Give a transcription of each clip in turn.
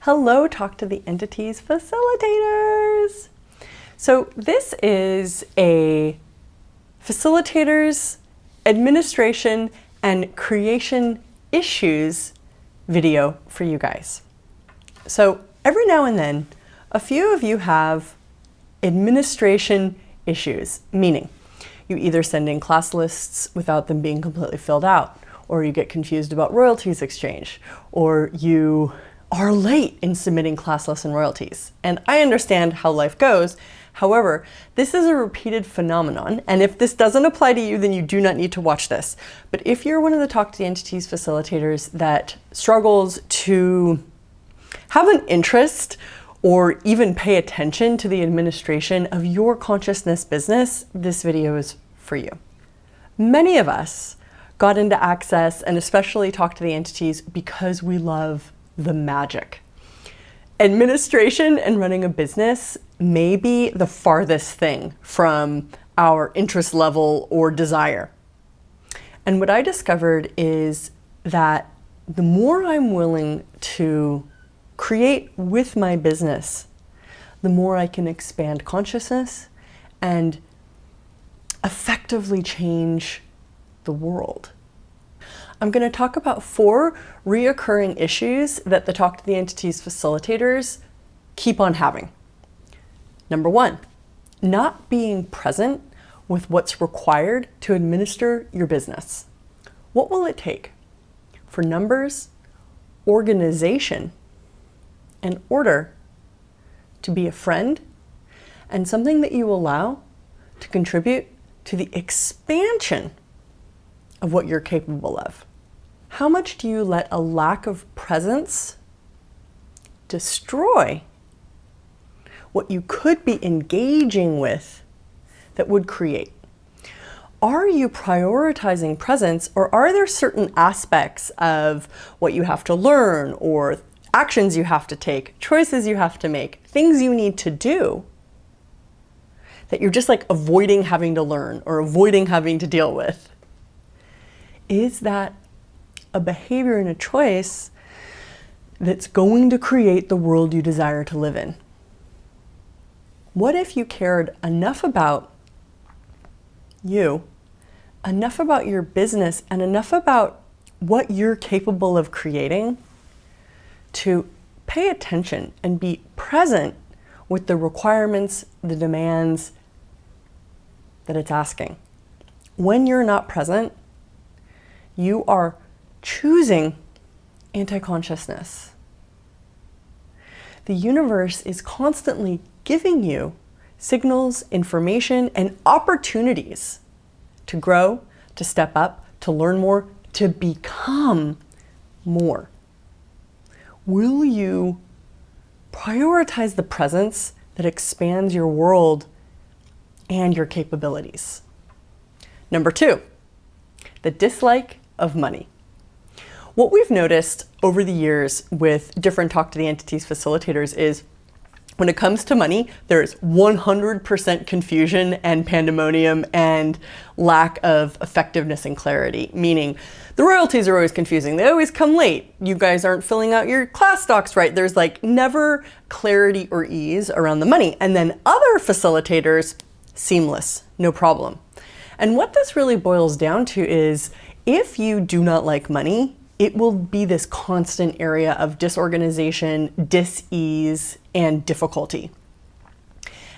Hello, Talk to the Entities facilitators. So this is a facilitators, administration, and creation issues video for you guys. So every now and then, a few of you have administration issues, meaning you either send in class lists without them being completely filled out, or you get confused about royalties exchange, or you are late in submitting class lists and royalties. And I understand how life goes. However, this is a repeated phenomenon, and if this doesn't apply to you, then you do not need to watch this. But if you're one of the Talk to the Entities facilitators that struggles to have an interest or even pay attention to the administration of your consciousness business, this video is for you. Many of us got into Access and especially Talk to the Entities because we love the magic. Administration and running a business may be the farthest thing from our interest level or desire. And what I discovered is that the more I'm willing to create with my business, the more I can expand consciousness and effectively change the world. I'm going to talk about 4 reoccurring issues that the Talk to the Entities facilitators keep on having. Number 1, not being present with what's required to administer your business. What will it take for numbers, organization, and order to be a friend and something that you allow to contribute to the expansion of what you're capable of? How much do you let a lack of presence destroy what you could be engaging with that would create? Are you prioritizing presence, or are there certain aspects of what you have to learn, or actions you have to take, choices you have to make, things you need to do that you're just like avoiding having to learn or avoiding having to deal with? Is that a behavior and a choice that's going to create the world you desire to live in? What if you cared enough about you, enough about your business, and enough about what you're capable of creating to pay attention and be present with the requirements, the demands that it's asking? When you're not present, you are choosing anti-consciousness. The universe is constantly giving you signals, information, and opportunities to grow, to step up, to learn more, to become more. Will you prioritize the presence that expands your world and your capabilities? Number 2, the dislike of money. What we've noticed over the years with different Talk to the Entities facilitators is when it comes to money, there's 100% confusion and pandemonium and lack of effectiveness and clarity, meaning the royalties are always confusing. They always come late. You guys aren't filling out your class docs right. There's like never clarity or ease around the money. And then other facilitators, seamless, no problem. And what this really boils down to is if you do not like money, it will be this constant area of disorganization, dis-ease, and difficulty.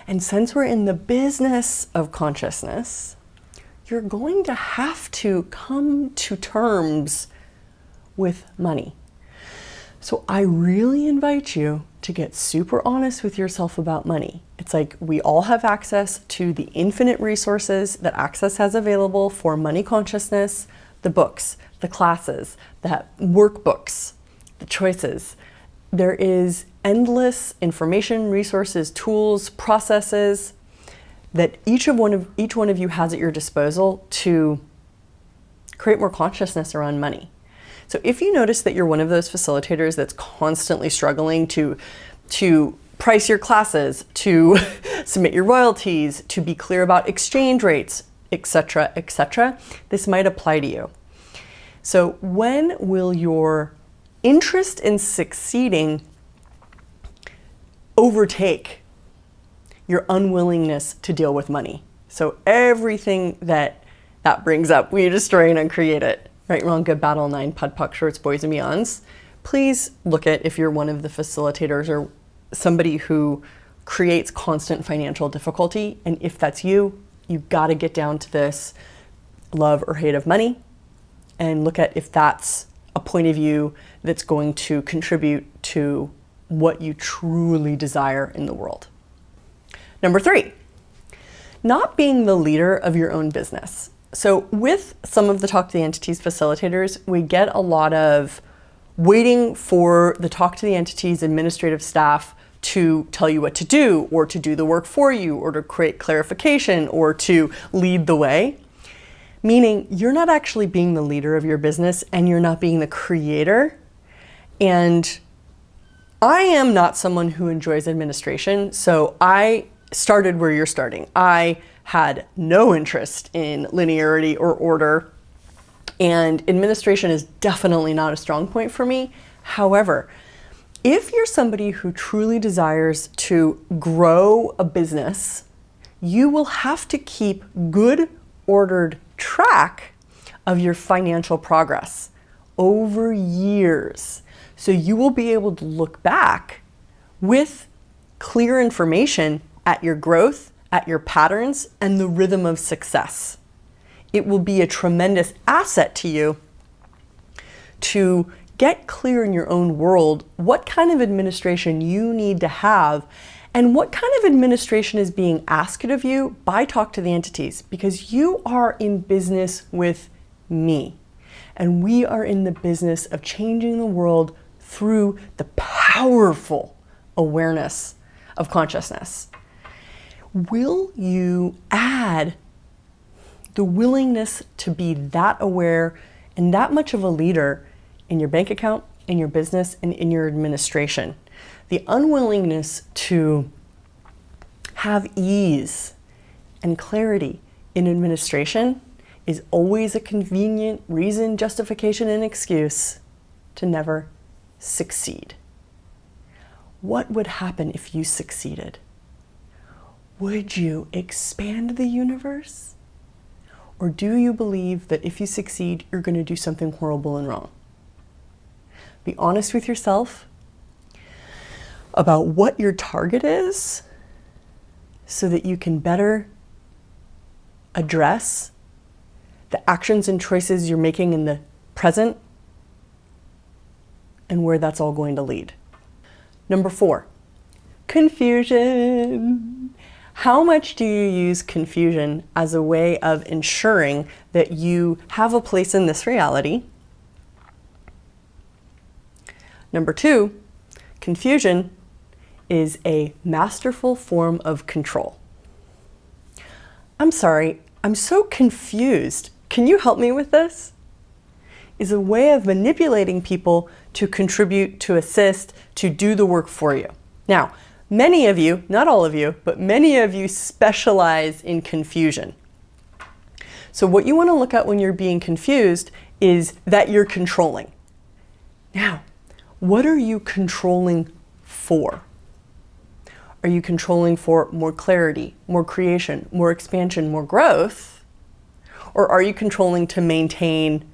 And since we're in the business of consciousness, you're going to have to come to terms with money. So I really invite you to get super honest with yourself about money. It's like we all have access to the infinite resources that Access has available for money consciousness, the books, the classes, the workbooks, the choices. There is endless information, resources, tools, processes that each one of you has at your disposal to create more consciousness around money. So if you notice that you're one of those facilitators that's constantly struggling to price your classes, to submit your royalties, to be clear about exchange rates, etc., etc., this might apply to you. So when will your interest in succeeding overtake your unwillingness to deal with money. So everything that brings up, we destroy and uncreate it. Right, wrong, good, bad, all nine, PUD, PUC, shorts, boys, and beyonds. Please look at if you're one of the facilitators or somebody who creates constant financial difficulty. And if that's you, you've got to get down to this love or hate of money and look at if that's a point of view that's going to contribute to what you truly desire in the world. Number 3, not being the leader of your own business. So with some of the Talk to the Entities facilitators, we get a lot of waiting for the Talk to the Entities administrative staff to tell you what to do, or to do the work for you, or to create clarification, or to lead the way. Meaning you're not actually being the leader of your business and you're not being the creator. And I am not someone who enjoys administration, so I started where you're starting. I had no interest in linearity or order, and administration is definitely not a strong point for me. However, if you're somebody who truly desires to grow a business, you will have to keep good, ordered track of your financial progress over years. So you will be able to look back with clear information at your growth, at your patterns, and the rhythm of success. It will be a tremendous asset to you to get clear in your own world what kind of administration you need to have and what kind of administration is being asked of you by Talk to the Entities, because you are in business with me and we are in the business of changing the world through the powerful awareness of consciousness. Will you add the willingness to be that aware and that much of a leader in your bank account, in your business, and in your administration? The unwillingness to have ease and clarity in administration is always a convenient reason, justification, and excuse to never succeed. What would happen if you succeeded? Would you expand the universe? Or do you believe that if you succeed, you're going to do something horrible and wrong? Be honest with yourself about what your target is so that you can better address the actions and choices you're making in the present and where that's all going to lead. Number 4, confusion. How much do you use confusion as a way of ensuring that you have a place in this reality? Number 2, confusion is a masterful form of control. I'm sorry, I'm so confused. Can you help me with this? Is a way of manipulating people to contribute, to assist, to do the work for you. Now, many of you, not all of you, but many of you specialize in confusion. So what you want to look at when you're being confused is that you're controlling. Now, what are you controlling for? Are you controlling for more clarity, more creation, more expansion, more growth? Or are you controlling to maintain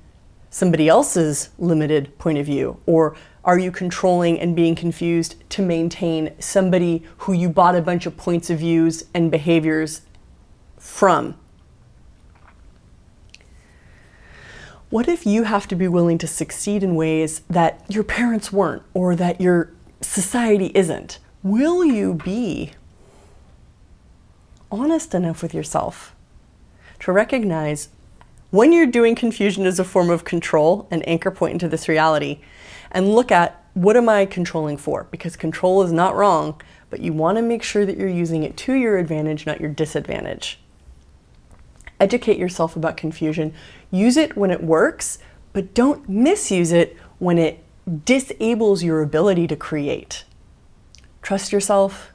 somebody else's limited point of view? Or are you controlling and being confused to maintain somebody who you bought a bunch of points of views and behaviors from? What if you have to be willing to succeed in ways that your parents weren't, or that your society isn't? Will you be honest enough with yourself to recognize when you're doing confusion as a form of control, an anchor point into this reality, and look at what am I controlling for? Because control is not wrong, but you want to make sure that you're using it to your advantage, not your disadvantage. Educate yourself about confusion. Use it when it works, but don't misuse it when it disables your ability to create. Trust yourself.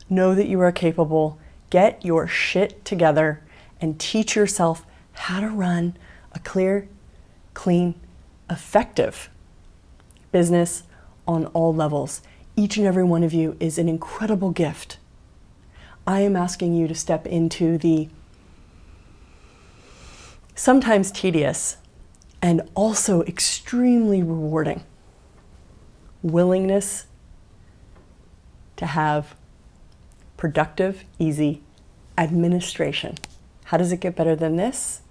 Know that you are capable. Get your shit together and teach yourself how to run a clear, clean, effective business on all levels. each and every one of you is an incredible gift. I am asking you to step into the sometimes tedious and also extremely rewarding willingness to have productive, easy administration. How does it get better than this?